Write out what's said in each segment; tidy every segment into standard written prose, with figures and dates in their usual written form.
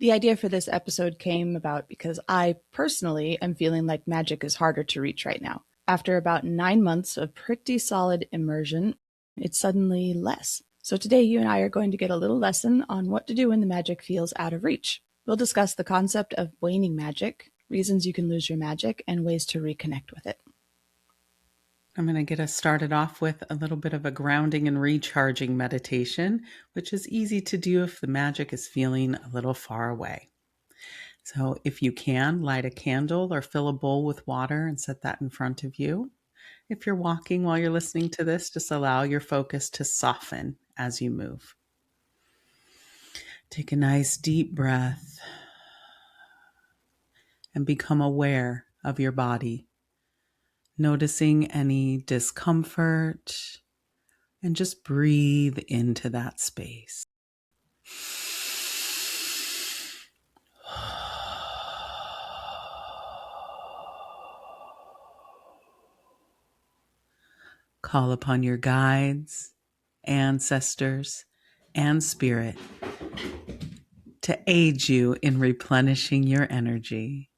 The idea for this episode came about because I personally am feeling like magic is harder to reach right now. After about 9 months of pretty solid immersion, it's suddenly less. So today you and I are going to get a little lesson on what to do when the magic feels out of reach. We'll discuss the concept of waning magic, reasons you can lose your magic, and ways to reconnect with it. I'm going to get us started off with a little bit of a grounding and recharging meditation, which is easy to do if the magic is feeling a little far away. So if you can, light a candle or fill a bowl with water and set that in front of you. If you're walking while you're listening to this, just allow your focus to soften as you move. Take a nice deep breath and become aware of your body, noticing any discomfort, and just breathe into that space. Call upon your guides, ancestors, and spirit to aid you in replenishing your energy.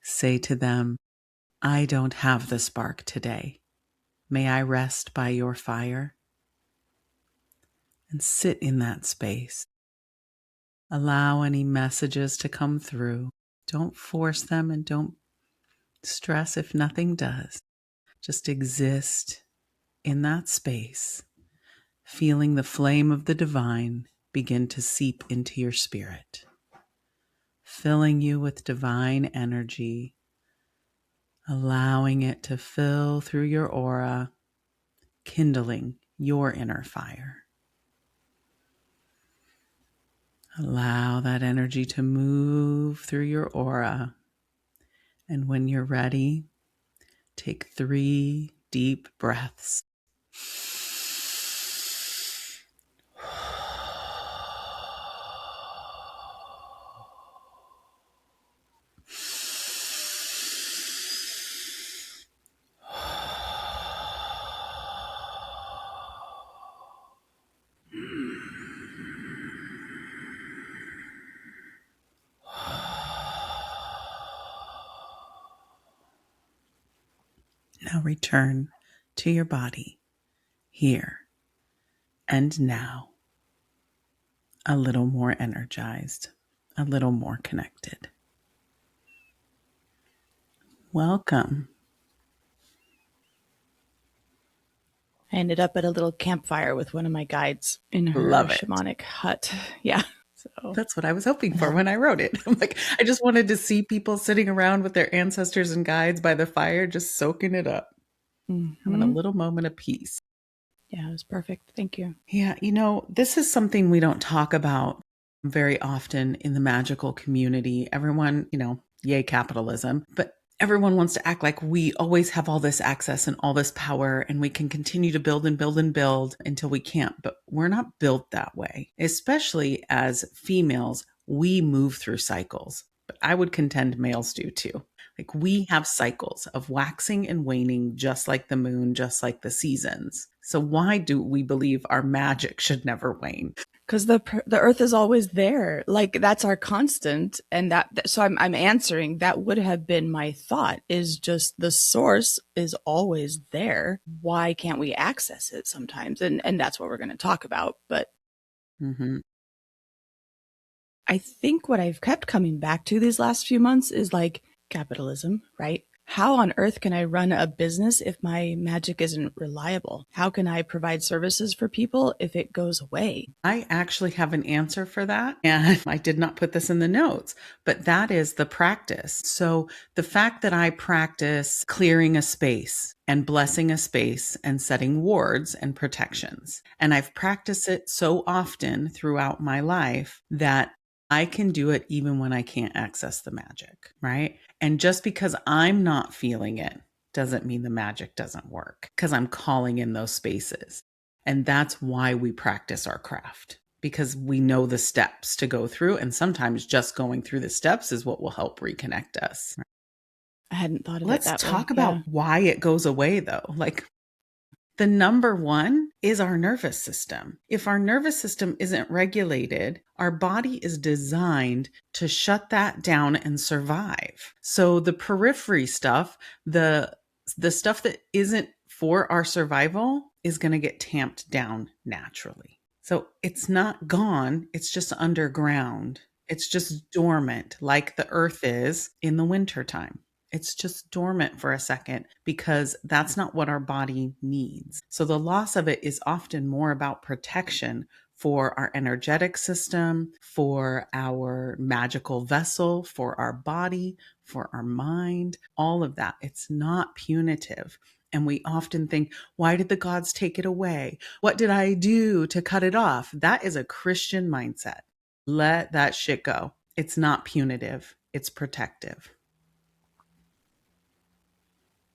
Say to them, I don't have the spark today. May I rest by your fire? And sit in that space. Allow any messages to come through. Don't force them and don't stress if nothing does. Just exist in that space, feeling the flame of the divine begin to seep into your spirit, filling you with divine energy, allowing it to fill through your aura, kindling your inner fire. Allow that energy to move through your aura. And when you're ready, take 3 deep breaths. Now return to your body, here and now, a little more energized, a little more connected. Welcome. I ended up at a little campfire with one of my guides in her Love it. shamanic hut. Yeah. So That's what I was hoping for when I wrote it. I'm like, I just wanted to see people sitting around with their ancestors and guides by the fire, just soaking it up, having a little moment of peace. Yeah, it was perfect. Thank you. Yeah, this is something we don't talk about very often in the magical community. Everyone, yay capitalism, but everyone wants to act like we always have all this access and all this power and we can continue to build and build and build until we can't. But we're not built that way, especially as females. We move through cycles, but I would contend males do too. Like we have cycles of waxing and waning, just like the moon, just like the seasons. So why do we believe our magic should never wane? Because the earth is always there. Like that's our constant. And so I'm answering that would have been my thought, is just the source is always there. Why can't we access it sometimes? And that's what we're going to talk about. But I think what I've kept coming back to these last few months is like capitalism, right? How on earth can I run a business if my magic isn't reliable? How can I provide services for people if it goes away? I actually have an answer for that. And I did not put this in the notes, but that is the practice. So the fact that I practice clearing a space and blessing a space and setting wards and protections, and I've practiced it so often throughout my life that I can do it even when I can't access the magic, right? And just because I'm not feeling it doesn't mean the magic doesn't work, because I'm calling in those spaces. And that's why we practice our craft, because we know the steps to go through. And sometimes just going through the steps is what will help reconnect us. I hadn't thought of Let's it that way. talk about why it goes away, though. Like, The number one is our nervous system. If our nervous system isn't regulated, our body is designed to shut that down and survive. So the periphery stuff, the stuff that isn't for our survival is going to get tamped down naturally. So it's not gone, it's just underground. It's just dormant, like the earth is in the wintertime. It's just dormant for a second because that's not what our body needs. So the loss of it is often more about protection for our energetic system, for our magical vessel, for our body, for our mind, all of that. It's not punitive. And we often think, why did the gods take it away? What did I do to cut it off? That is a Christian mindset. Let that shit go. It's not punitive, it's protective.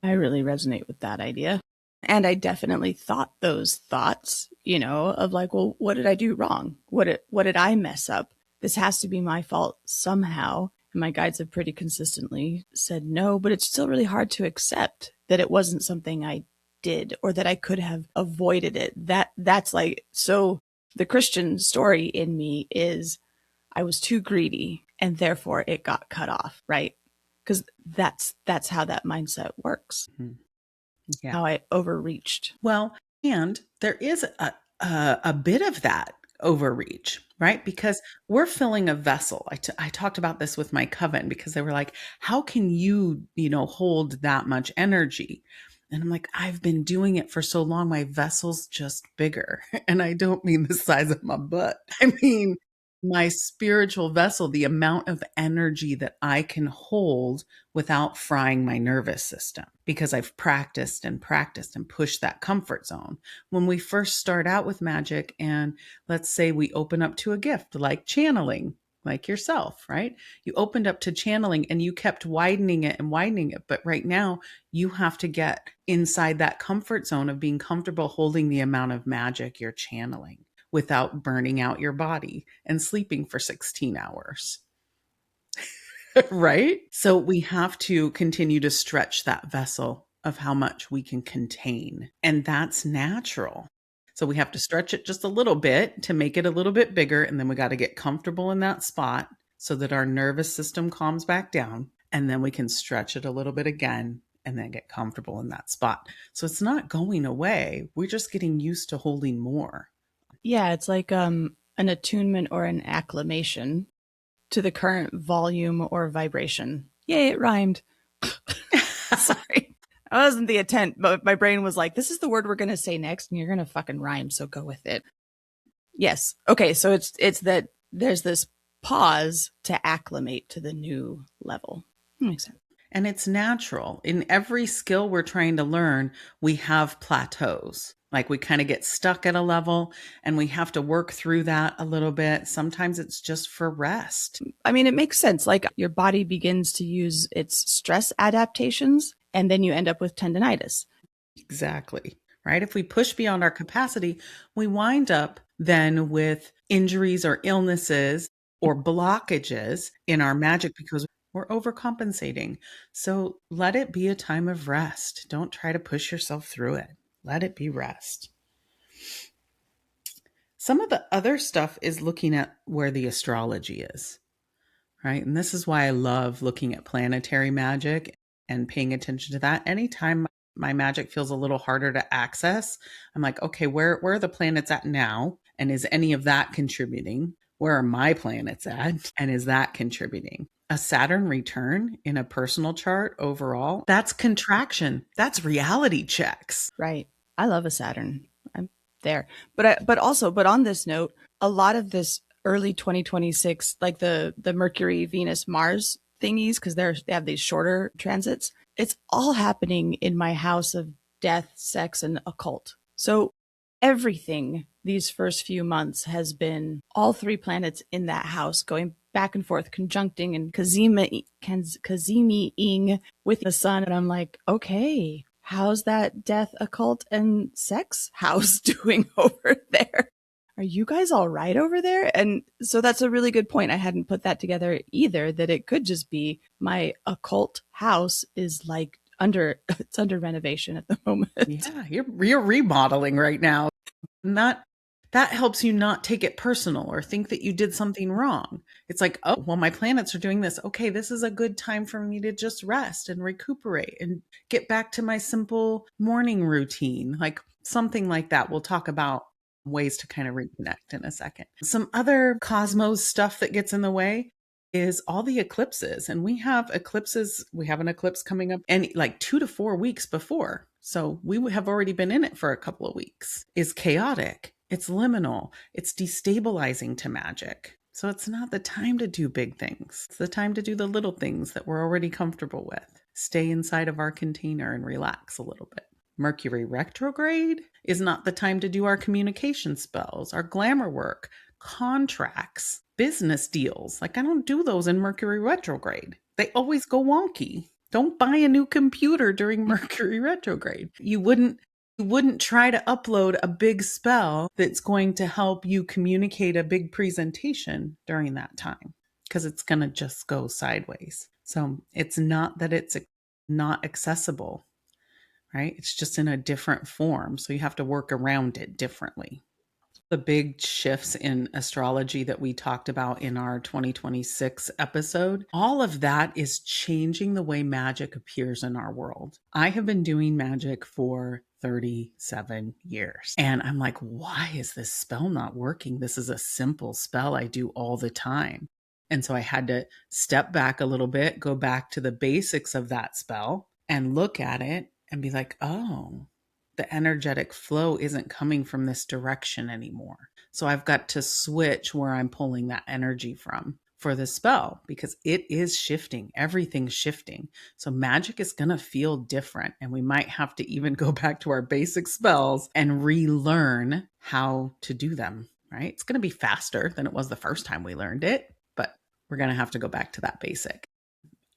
I really resonate with that idea. And I definitely thought those thoughts, of like, well, what did I do wrong? What did I mess up? This has to be my fault somehow. And my guides have pretty consistently said no, but it's still really hard to accept that it wasn't something I did or that I could have avoided it. That's like, so the Christian story in me is I was too greedy and therefore it got cut off, right? Because that's how that mindset works. Mm-hmm. Yeah. How I overreached. Well, and there is a bit of that overreach, right? Because we're filling a vessel. I talked about this with my coven because they were like, how can you, hold that much energy? And I'm like, I've been doing it for so long. My vessel's just bigger. And I don't mean the size of my butt. I mean, my spiritual vessel, the amount of energy that I can hold without frying my nervous system because I've practiced and pushed that comfort zone. When we first start out with Magick and let's say we open up to a gift like channeling, like yourself, right? You opened up to channeling and you kept widening it. But right now you have to get inside that comfort zone of being comfortable holding the amount of magic you're channeling without burning out your body and sleeping for 16 hours. Right? So we have to continue to stretch that vessel of how much we can contain. And that's natural. So we have to stretch it just a little bit to make it a little bit bigger. And then we got to get comfortable in that spot so that our nervous system calms back down. And then we can stretch it a little bit again and then get comfortable in that spot. So it's not going away. We're just getting used to holding more. Yeah, it's like an attunement or an acclimation to the current volume or vibration. Yay, it rhymed. Sorry. That wasn't the intent, but my brain was like, this is the word we're going to say next, and you're going to fucking rhyme, so go with it. Yes. Okay, so it's that there's this pause to acclimate to the new level. Makes sense. And it's natural. In every skill we're trying to learn, we have plateaus. Like we kind of get stuck at a level and we have to work through that a little bit. Sometimes it's just for rest. I mean, it makes sense. Like your body begins to use its stress adaptations and then you end up with tendinitis. Exactly. Right? If we push beyond our capacity, we wind up then with injuries or illnesses or blockages in our magic because we're overcompensating. So let it be a time of rest. Don't try to push yourself through it. Let it be rest. Some of the other stuff is looking at where the astrology is, right? And this is why I love looking at planetary magic and paying attention to that. Anytime my magic feels a little harder to access, I'm like, okay, where are the planets at now? And is any of that contributing? Where are my planets at? And is that contributing? A Saturn return in a personal chart overall, that's contraction. That's reality checks. Right. I love a Saturn. I'm there. But on this note, a lot of this early 2026, like the Mercury, Venus, Mars thingies, because they have these shorter transits, it's all happening in my house of death, sex, and occult. So everything these first few months has been all three planets in that house going back and forth, conjuncting and Kazimi-ing with the sun. And I'm like, okay, how's that death, occult, and sex house doing over there? Are you guys all right over there? And so that's a really good point. I hadn't put that together either, that it could just be my occult house is like it's under renovation at the moment. Yeah, you're remodeling right now. And that helps you not take it personal or think that you did something wrong. It's like, oh, well, my planets are doing this. Okay, this is a good time for me to just rest and recuperate and get back to my simple morning routine. Like something like that. We'll talk about ways to kind of reconnect in a second. Some other cosmos stuff that gets in the way is all the eclipses. And we have eclipses. We have an eclipse coming up and like 2 to 4 weeks before. So we have already been in it for a couple of weeks. Is chaotic. It's liminal. It's destabilizing to Magick. So it's not the time to do big things. It's the time to do the little things that we're already comfortable with. Stay inside of our container and relax a little bit. Mercury retrograde is not the time to do our communication spells, our glamour work, contracts, business deals. Like I don't do those in Mercury retrograde. They always go wonky. Don't buy a new computer during Mercury retrograde. You wouldn't try to upload a big spell that's going to help you communicate a big presentation during that time because it's going to just go sideways. So it's not that it's not accessible, right? It's just in a different form. So you have to work around it differently. The big shifts in astrology that we talked about in our 2026 episode, all of that is changing the way magic appears in our world. I have been doing magic for 37 years. And I'm like, why is this spell not working? This is a simple spell I do all the time. And so I had to step back a little bit, go back to the basics of that spell and look at it and be like, oh, the energetic flow isn't coming from this direction anymore. So I've got to switch where I'm pulling that energy from for the spell because it is shifting. Everything's shifting. So magic is going to feel different. And we might have to even go back to our basic spells and relearn how to do them, right? It's going to be faster than it was the first time we learned it, but we're going to have to go back to that basic.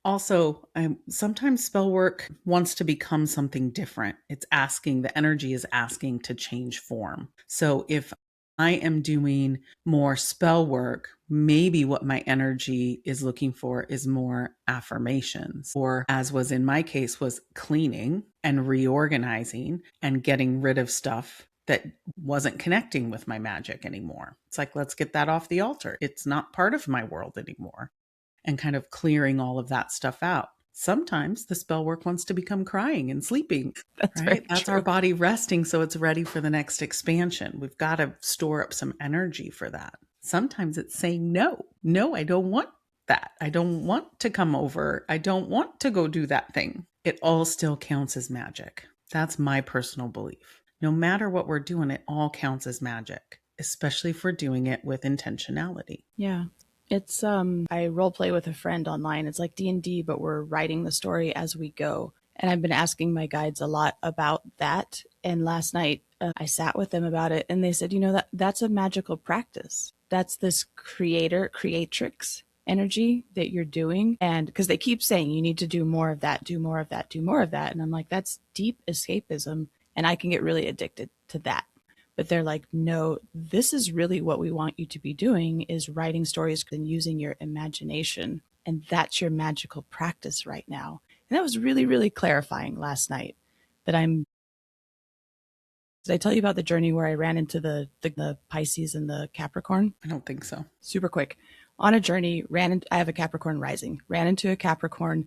Also, sometimes spell work wants to become something different. The energy is asking to change form. So if I am doing more spell work, maybe what my energy is looking for is more affirmations, or as was in my case, was cleaning and reorganizing and getting rid of stuff that wasn't connecting with my magic anymore. It's like, let's get that off the altar. It's not part of my world anymore. And kind of clearing all of that stuff out. Sometimes the spell work wants to become crying and sleeping. That's our body resting so it's ready for the next expansion. We've got to store up some energy for that. Sometimes it's saying no. No, I don't want that. I don't want to come over. I don't want to go do that thing. It all still counts as magic. That's my personal belief. No matter what we're doing, it all counts as magic, especially if we're doing it with intentionality. Yeah. It's I role play with a friend online. It's like D&D, but we're writing the story as we go. And I've been asking my guides a lot about that. And last night I sat with them about it and they said, that's a magical practice. That's this creatrix energy that you're doing. And because they keep saying you need to do more of that, do more of that, do more of that. And I'm like, that's deep escapism. And I can get really addicted to that. But they're like, no, this is really what we want you to be doing is writing stories and using your imagination. And that's your magical practice right now. And that was really, really clarifying last night that did I tell you about the journey where I ran into the Pisces and the Capricorn? I don't think so. Super quick. On a journey, I have a Capricorn rising, ran into a Capricorn.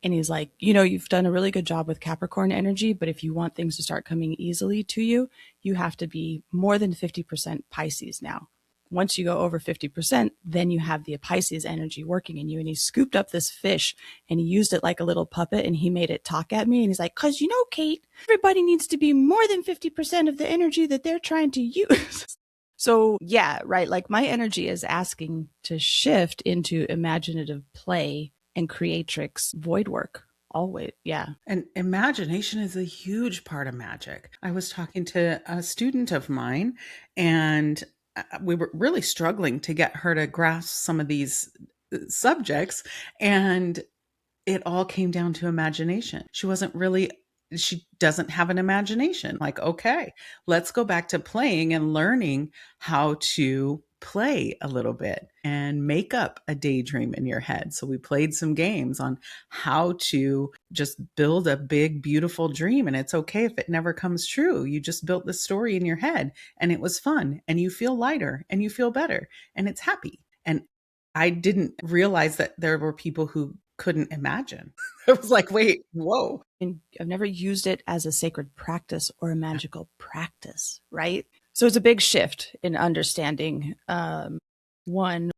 And he's like, you've done a really good job with Capricorn energy, but if you want things to start coming easily to you, you have to be more than 50% Pisces now. Once you go over 50%, then you have the Pisces energy working in you. And he scooped up this fish and he used it like a little puppet and he made it talk at me. And he's like, because Kate, everybody needs to be more than 50% of the energy that they're trying to use. So yeah, right. Like my energy is asking to shift into imaginative play and creatrix void work always. Yeah. And imagination is a huge part of magic. I was talking to a student of mine and we were really struggling to get her to grasp some of these subjects. And it all came down to imagination. She wasn't really she doesn't have an imagination. Like, okay, let's go back to playing and learning how to play a little bit and make up a daydream in your head. So we played some games on how to just build a big, beautiful dream. And it's okay if it never comes true. You just built the story in your head and it was fun and you feel lighter and you feel better and it's happy. And I didn't realize that there were people who couldn't imagine. I was like, wait, whoa. And I've never used it as a sacred practice or a magical practice, right? So it's a big shift in understanding, one,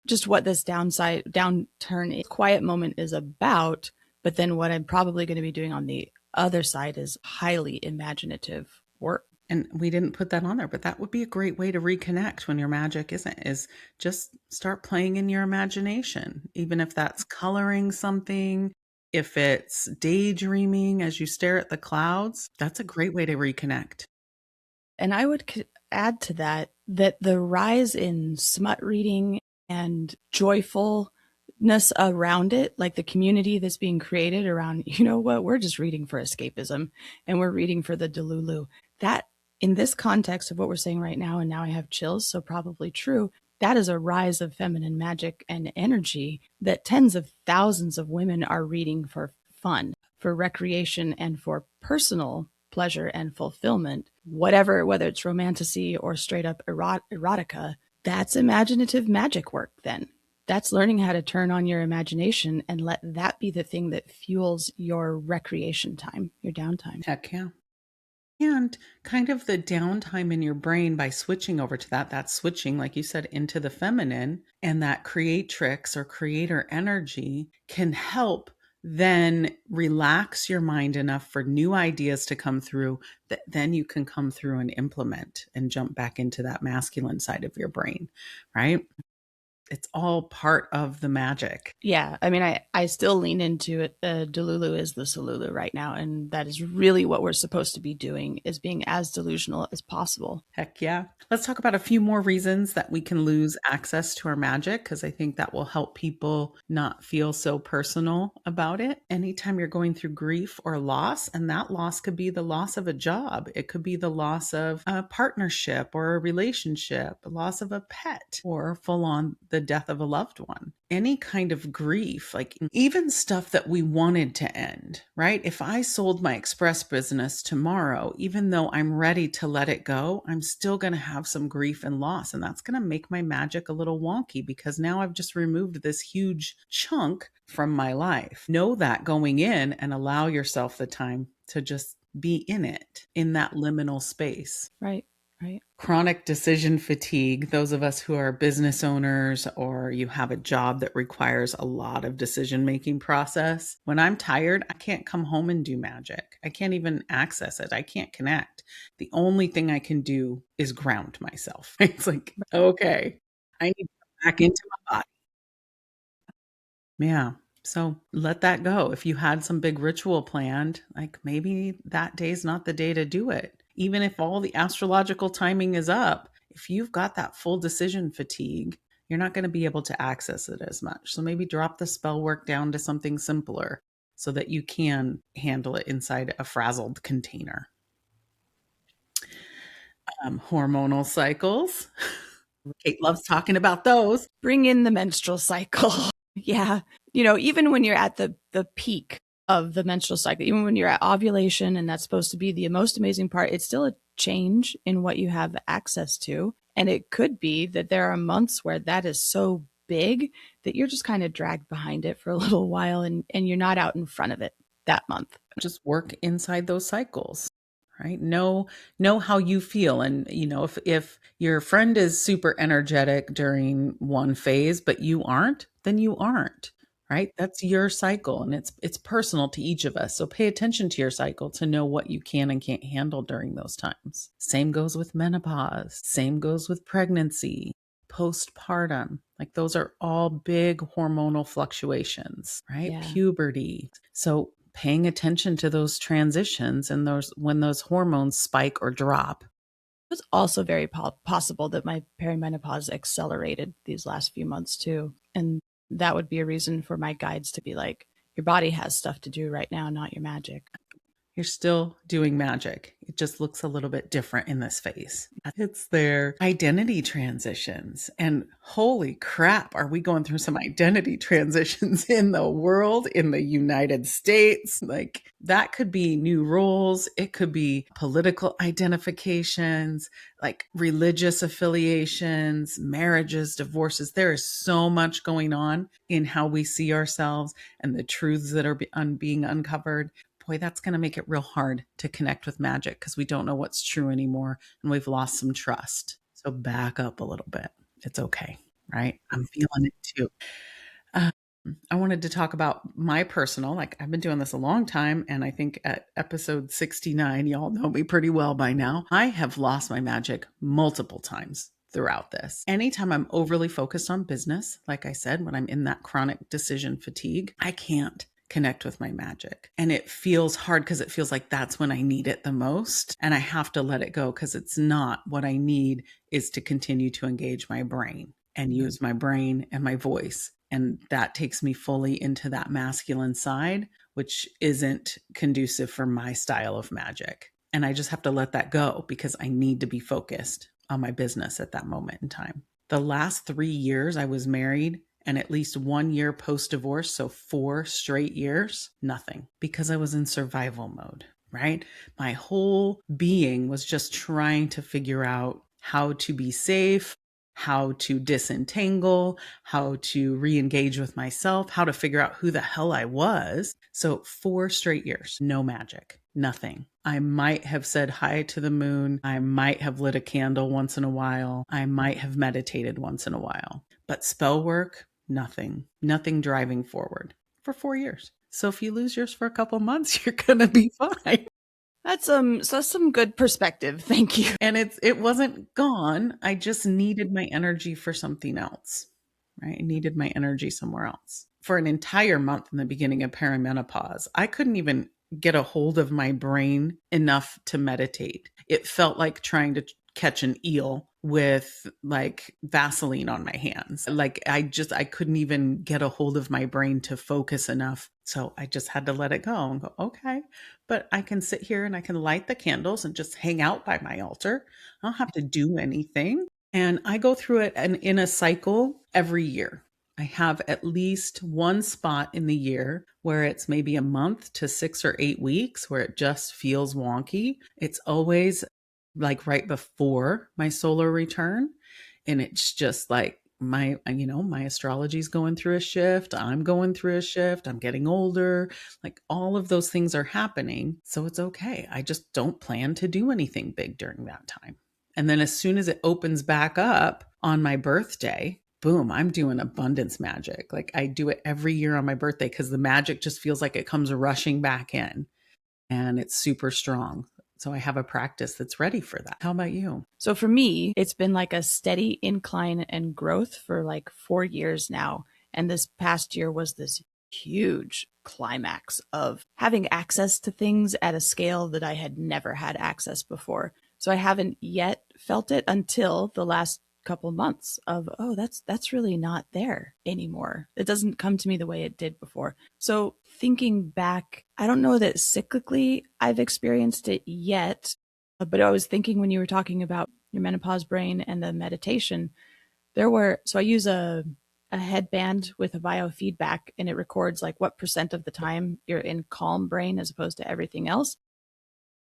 just what this downturn, quiet moment is about. But then what I'm probably going to be doing on the other side is highly imaginative work. And we didn't put that on there, but that would be a great way to reconnect when your magic isn't, is just start playing in your imagination, even if that's coloring something, if it's daydreaming as you stare at the clouds. That's a great way to reconnect. And I would add to that that the rise in smut reading and joyfulness around it, like the community that's being created around, you know what, we're just reading for escapism and we're reading for the Delulu. That, in this context of what we're saying right now, and now I have chills, so probably true, that is a rise of feminine magic and energy that tens of thousands of women are reading for fun, for recreation, and for personal pleasure and fulfillment, whatever, whether it's romantasy or straight up erotica. That's imaginative magic work then. That's learning how to turn on your imagination and let that be the thing that fuels your recreation time, your downtime. Heck yeah. And kind of the downtime in your brain by switching over to that's switching, like you said, into the feminine, and that creatrix or creator energy can help then relax your mind enough for new ideas to come through that then you can come through and implement and jump back into that masculine side of your brain, right? It's all part of the magic. Yeah, I mean, I still lean into it. Delulu is the Solulu right now, and that is really what we're supposed to be doing, is being as delusional as possible. Heck yeah. Let's talk about a few more reasons that we can lose access to our magic, because I think that will help people not feel so personal about it. Anytime you're going through grief or loss, and that loss could be the loss of a job, it could be the loss of a partnership or a relationship, a loss of a pet, or full on the death of a loved one. Any kind of grief, like even stuff that we wanted to end, right? If I sold my express business tomorrow, even though I'm ready to let it go, I'm still going to have some grief and loss. And that's going to make my magic a little wonky because now I've just removed this huge chunk from my life. Know that going in and allow yourself the time to just be in it, in that liminal space. Right. Right. Chronic decision fatigue, those of us who are business owners or you have a job that requires a lot of decision-making process. When I'm tired, I can't come home and do magic. I can't even access it. I can't connect. The only thing I can do is ground myself. It's like, okay, I need to come back into my body. Yeah. So let that go. If you had some big ritual planned, like maybe that day's not the day to do it. Even if all the astrological timing is up, if you've got that full decision fatigue, you're not going to be able to access it as much. So maybe drop the spell work down to something simpler so that you can handle it inside a frazzled container. Hormonal cycles. Kate loves talking about those. Bring in the menstrual cycle. Yeah. You know, even when you're at the peak of the menstrual cycle, even when you're at ovulation, and that's supposed to be the most amazing part, it's still a change in what you have access to. And it could be that there are months where that is so big that you're just kind of dragged behind it for a little while and you're not out in front of it that month. Just work inside those cycles. Right? Know how you feel. And, you know, if your friend is super energetic during one phase, but you aren't, then you aren't, right? That's your cycle and it's personal to each of us. So pay attention to your cycle to know what you can and can't handle during those times. Same goes with menopause. Same goes with pregnancy, postpartum. Like those are all big hormonal fluctuations, right? Yeah. Puberty. So paying attention to those transitions and when those hormones spike or drop. It's also very possible that my perimenopause accelerated these last few months too. And that would be a reason for my guides to be like, your body has stuff to do right now, not your magic. You're still doing magic. It just looks a little bit different in this phase. It's their identity transitions. And holy crap, are we going through some identity transitions in the world, in the United States? Like that could be new roles. It could be political identifications, like religious affiliations, marriages, divorces. There is so much going on in how we see ourselves and the truths that are being uncovered. Boy, that's going to make it real hard to connect with magic because we don't know what's true anymore and we've lost some trust. So back up a little bit. It's okay, right? I'm feeling it too. I wanted to talk about my personal, like I've been doing this a long time. And I think at episode 69, y'all know me pretty well by now. I have lost my magic multiple times throughout this. Anytime I'm overly focused on business, like I said, when I'm in that chronic decision fatigue, I can't connect with my magic. And it feels hard because it feels like that's when I need it the most. And I have to let it go because it's not. What I need is to continue to engage my brain and use my brain and my voice. And that takes me fully into that masculine side, which isn't conducive for my style of magic. And I just have to let that go because I need to be focused on my business at that moment in time. The last 3 years I was married, and at least 1 year post-divorce, so 4 straight years, nothing, because I was in survival mode, right? My whole being was just trying to figure out how to be safe, how to disentangle, how to re-engage with myself, how to figure out who the hell I was. So 4 straight years, no magic, nothing. I might have said hi to the moon. I might have lit a candle once in a while. I might have meditated once in a while. But spell work, nothing driving forward for 4 years. So if you lose yours for a couple months, you're going to be fine. That's some good perspective. Thank you. And it wasn't gone. I just needed my energy for something else, right? I needed my energy somewhere else. For an entire month in the beginning of perimenopause, I couldn't even get a hold of my brain enough to meditate. It felt like trying to catch an eel with like Vaseline on my hands. Like I couldn't even get a hold of my brain to focus enough. So I just had to let it go and go, okay, but I can sit here and I can light the candles and just hang out by my altar. I don't have to do anything. And I go through it in a cycle every year. I have at least one spot in the year where it's maybe a month to 6 or 8 weeks where it just feels wonky. It's always like right before my solar return. And it's just like my astrology is going through a shift. I'm going through a shift. I'm getting older. Like all of those things are happening. So it's okay. I just don't plan to do anything big during that time. And then as soon as it opens back up on my birthday, boom, I'm doing abundance magic. Like I do it every year on my birthday because the magic just feels like it comes rushing back in and it's super strong. So I have a practice that's ready for that. How about you? So for me, it's been like a steady incline and growth for like 4 years now. And this past year was this huge climax of having access to things at a scale that I had never had access before. So I haven't yet felt it until the last couple months of, oh, that's really not there anymore. It doesn't come to me the way it did before. So thinking back, I don't know that cyclically I've experienced it yet, but I was thinking when you were talking about your menopause brain and the meditation, so I use a headband with a biofeedback and it records like what % of the time you're in calm brain as opposed to everything else.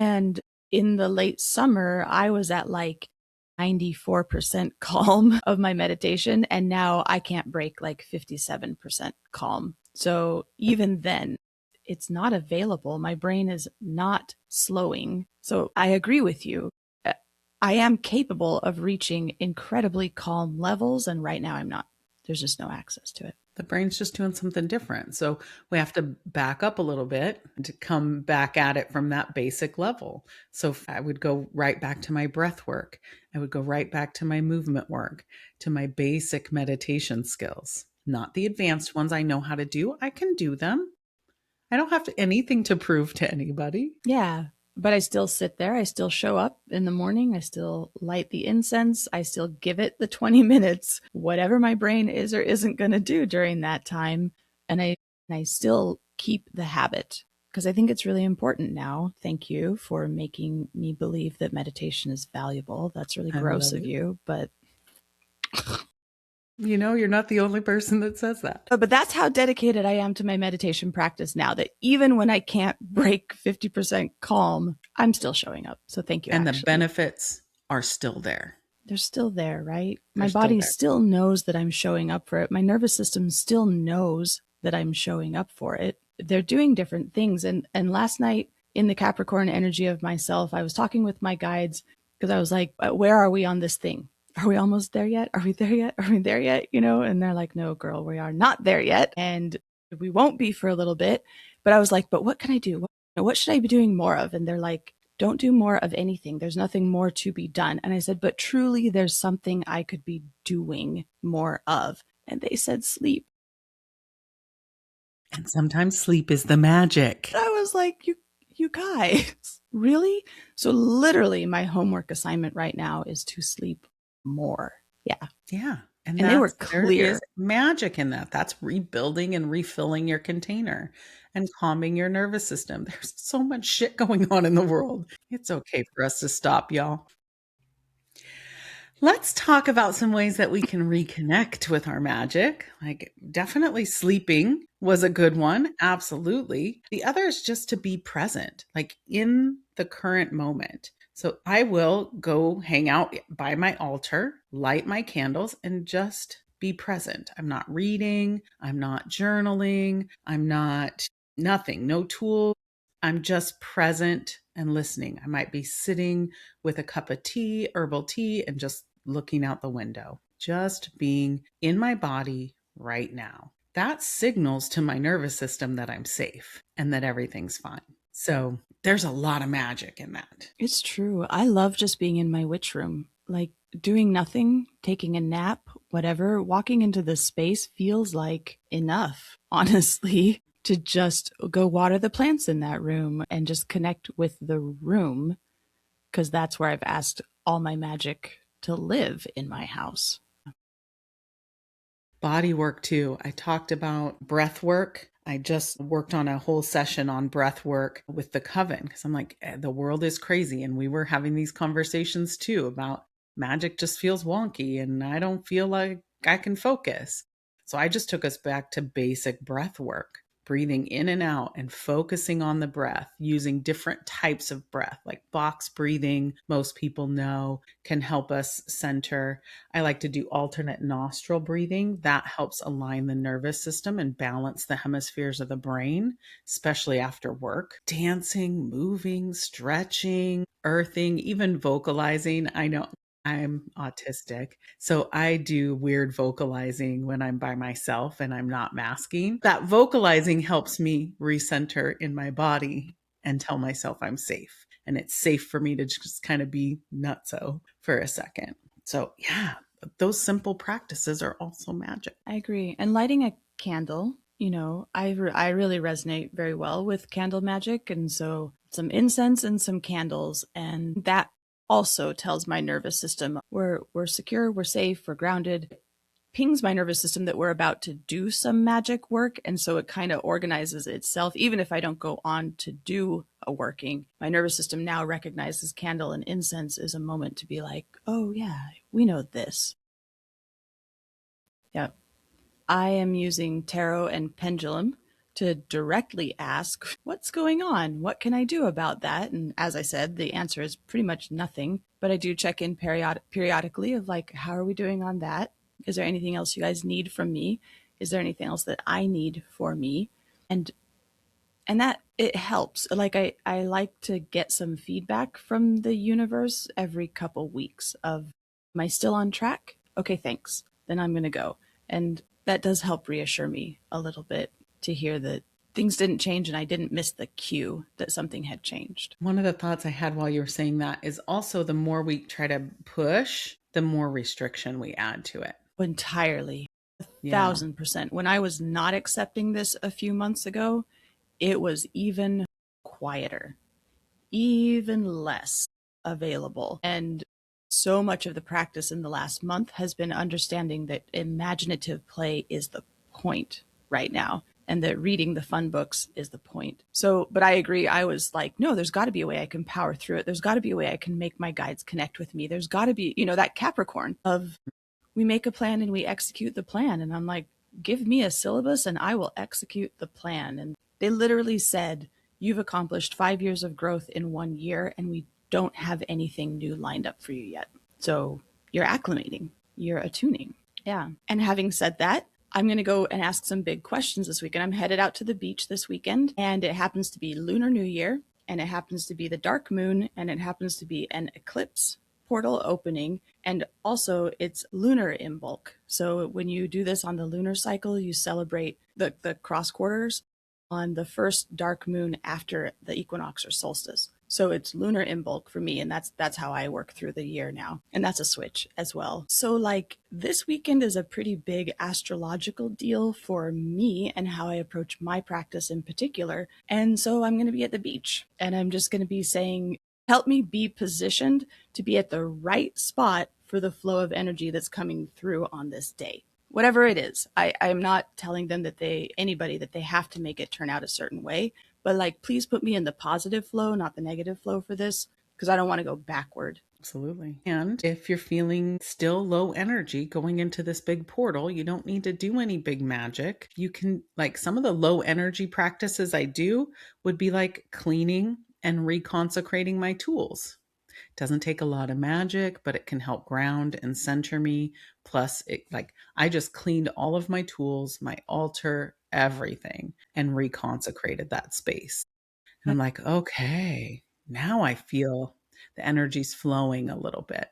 And in the late summer, I was at like 94% calm of my meditation. And now I can't break like 57% calm. So even then, it's not available. My brain is not slowing. So I agree with you. I am capable of reaching incredibly calm levels. And right now I'm not. There's just no access to it. The brain's just doing something different. So we have to back up a little bit to come back at it from that basic level. So I would go right back to my breath work. I would go right back to my movement work, to my basic meditation skills, not the advanced ones I know how to do. I can do them. I don't have anything to prove to anybody. Yeah. But I still sit there. I still show up in the morning. I still light the incense. I still give it the 20 minutes, whatever my brain is or isn't going to do during that time. And I still keep the habit because I think it's really important now. Thank you for making me believe that meditation is valuable. That's really I gross love of it. you, but You're not the only person that says that. but that's how dedicated I am to my meditation practice now, that even when I can't break 50% calm, I'm still showing up. So thank you, And the actually. benefits are still there. They're still there, right? They're My still body there. still knows that I'm showing up for it. My nervous system still knows that I'm showing up for it. They're doing different things. And last night in the Capricorn energy of myself, I was talking with my guides because I was like, where are we on this thing? Are we almost there yet? Are we there yet? Are we there yet? You know, and they're like, no, girl, we are not there yet. And we won't be for a little bit. But I was like, but what can I do? What should I be doing more of? And they're like, don't do more of anything. There's nothing more to be done. And I said, but truly, there's something I could be doing more of. And they said, sleep. And sometimes sleep is the magic. I was like, you guys, really? So literally my homework assignment right now is to sleep more. Yeah. Yeah. And And they were there is clear. magic in that. That's rebuilding and refilling your container and calming your nervous system. There's so much shit going on in the world. It's okay for us to stop, y'all. Let's talk about some ways that we can reconnect with our magic. Like, definitely sleeping was a good one. Absolutely. The other is just to be present, like in the current moment. So I will go hang out by my altar, light my candles, and just be present. I'm not reading. I'm not journaling. I'm not nothing, no tool. I'm just present and listening. I might be sitting with a cup of tea, herbal tea, and just looking out the window, just being in my body right now. That signals to my nervous system that I'm safe and that everything's fine. So there's a lot of magic in that. It's true. I love just being in my witch room, like doing nothing, taking a nap, whatever. Walking into this space feels like enough, honestly, to just go water the plants in that room and just connect with the room, because that's where I've asked all my magic to live in my house. Body work too. I talked about breath work. I just worked on a whole session on breath work with the coven because I'm like, the world is crazy. And we were having these conversations too about magic just feels wonky and I don't feel like I can focus. So I just took us back to basic breath work, breathing in and out and focusing on the breath, using different types of breath, like box breathing, most people know can help us center. I like to do alternate nostril breathing. That helps align the nervous system and balance the hemispheres of the brain, especially after work. Dancing, moving, stretching, earthing, even vocalizing. I know I'm autistic, so I do weird vocalizing when I'm by myself and I'm not masking. That vocalizing helps me recenter in my body and tell myself I'm safe. And it's safe for me to just kind of be nutso for a second. So, yeah, those simple practices are also magic. I agree. And lighting a candle, I really resonate very well with candle magic. And so some incense and some candles. And that also tells my nervous system we're secure, we're safe, we're grounded. Pings my nervous system that we're about to do some magic work. And so it kind of organizes itself. Even if I don't go on to do a working, my nervous system now recognizes candle and incense as a moment to be like, oh, yeah, we know this. Yeah. I am using tarot and pendulum to directly ask, what's going on? What can I do about that? And as I said, the answer is pretty much nothing. But I do check in periodically of like, how are we doing on that? Is there anything else you guys need from me? Is there anything else that I need for me? And that it helps. Like I like to get some feedback from the universe every couple weeks of, am I still on track? Okay, thanks. Then I'm gonna go. And that does help reassure me a little bit to hear that things didn't change and I didn't miss the cue that something had changed. One of the thoughts I had while you were saying that is also the more we try to push, the more restriction we add to it. Entirely. Yeah. 1,000%. When I was not accepting this a few months ago, it was even quieter, even less available. And so much of the practice in the last month has been understanding that imaginative play is the point right now. and that reading the fun books is the point. So, but I agree. I was like, no, there's got to be a way I can power through it. There's got to be a way I can make my guides connect with me. There's got to be, that Capricorn of we make a plan and we execute the plan. And I'm like, give me a syllabus and I will execute the plan. And they literally said, you've accomplished 5 years of growth in 1 year, and we don't have anything new lined up for you yet. So you're acclimating, you're attuning. Yeah. And having said that, I'm going to go and ask some big questions this weekend. I'm headed out to the beach this weekend, and it happens to be Lunar New Year, and it happens to be the dark moon, and it happens to be an eclipse portal opening, and also it's lunar in bulk. So when you do this on the lunar cycle, you celebrate the cross quarters on the first dark moon after the equinox or solstice. So it's lunar in bulk for me, and that's how I work through the year now. And that's a switch as well. So like this weekend is a pretty big astrological deal for me and how I approach my practice in particular. And so I'm going to be at the beach, and I'm just going to be saying, help me be positioned to be at the right spot for the flow of energy that's coming through on this day. Whatever it is, I'm not telling them that anybody that they have to make it turn out a certain way, but like, please put me in the positive flow, not the negative flow for this, because I don't want to go backward. Absolutely. And if you're feeling still low energy going into this big portal, you don't need to do any big magic. You can, like, some of the low energy practices I do would be like cleaning and reconsecrating my tools. It doesn't take a lot of magic, but it can help ground and center me. Plus, I just cleaned all of my tools, my altar, everything, and reconsecrated that space. And I'm like, okay, now I feel the energy's flowing a little bit.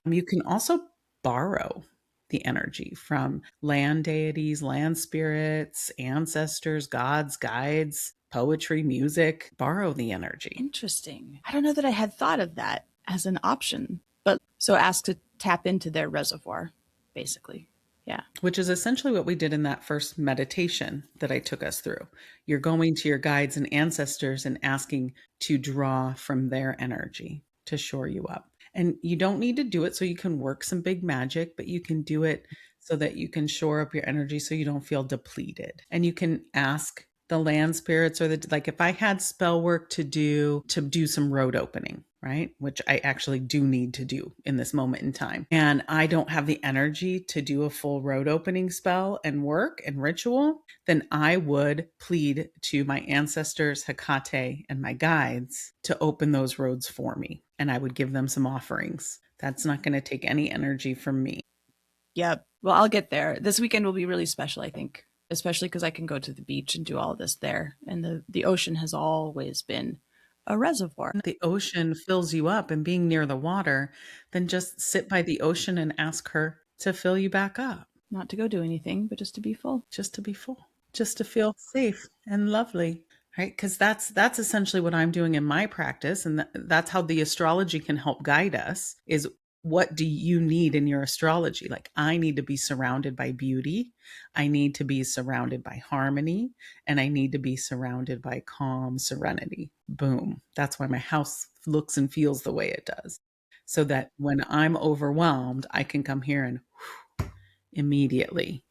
You can also borrow the energy from land deities, land spirits, ancestors, gods, guides, poetry, music. Borrow the energy. Interesting. I don't know that I had thought of that as an option, but so ask to tap into their reservoir, basically. Yeah. Which is essentially what we did in that first meditation that I took us through. You're going to your guides and ancestors and asking to draw from their energy to shore you up. And you don't need to do it so you can work some big magic, but you can do it so that you can shore up your energy so you don't feel depleted. And you can ask the land spirits, or like if I had spell work to do some road opening, right? Which I actually do need to do in this moment in time. And I don't have the energy to do a full road opening spell and work and ritual, then I would plead to my ancestors, Hecate, and my guides to open those roads for me. And I would give them some offerings. That's not going to take any energy from me. Yeah. Well, I'll get there. This weekend will be really special, I think, especially because I can go to the beach and do all of this there. And the ocean has always been a reservoir. The ocean fills you up, and being near the water, then just sit by the ocean and ask her to fill you back up. Not to go do anything, but just to be full. Just to be full. Just to feel safe and lovely. Right? Because that's essentially what I'm doing in my practice. And that's how the astrology can help guide us, is what do you need in your astrology? Like, I need to be surrounded by beauty. I need to be surrounded by harmony, and I need to be surrounded by calm serenity. Boom. That's why my house looks and feels the way it does. So that when I'm overwhelmed, I can come here and immediately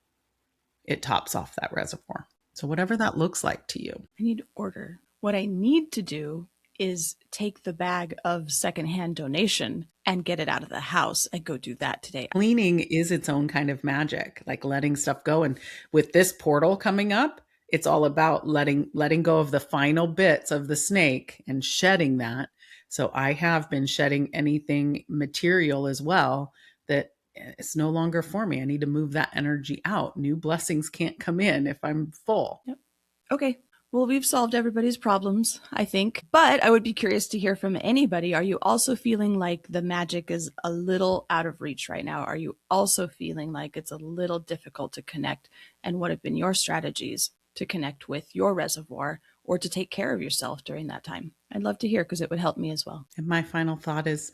it tops off that reservoir. So whatever that looks like to you. I need order. What I need to do is take the bag of secondhand donation and get it out of the house and go do that today. Cleaning is its own kind of magic, like letting stuff go. And with this portal coming up, it's all about letting go of the final bits of the snake and shedding that. So I have been shedding anything material as well that it's no longer for me. I need to move that energy out. New blessings can't come in if I'm full. Yep. Okay. Well, we've solved everybody's problems, I think. But I would be curious to hear from anybody. Are you also feeling like the magic is a little out of reach right now? Are you also feeling like it's a little difficult to connect? And what have been your strategies to connect with your reservoir or to take care of yourself during that time? I'd love to hear, because it would help me as well. And my final thought is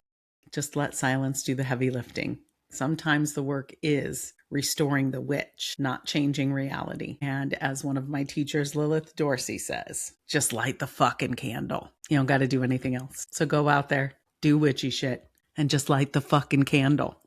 just let silence do the heavy lifting. Sometimes the work is restoring the witch, not changing reality. And as one of my teachers, Lilith Dorsey, says, just light the fucking candle. You don't got to do anything else. So go out there, do witchy shit, and just light the fucking candle.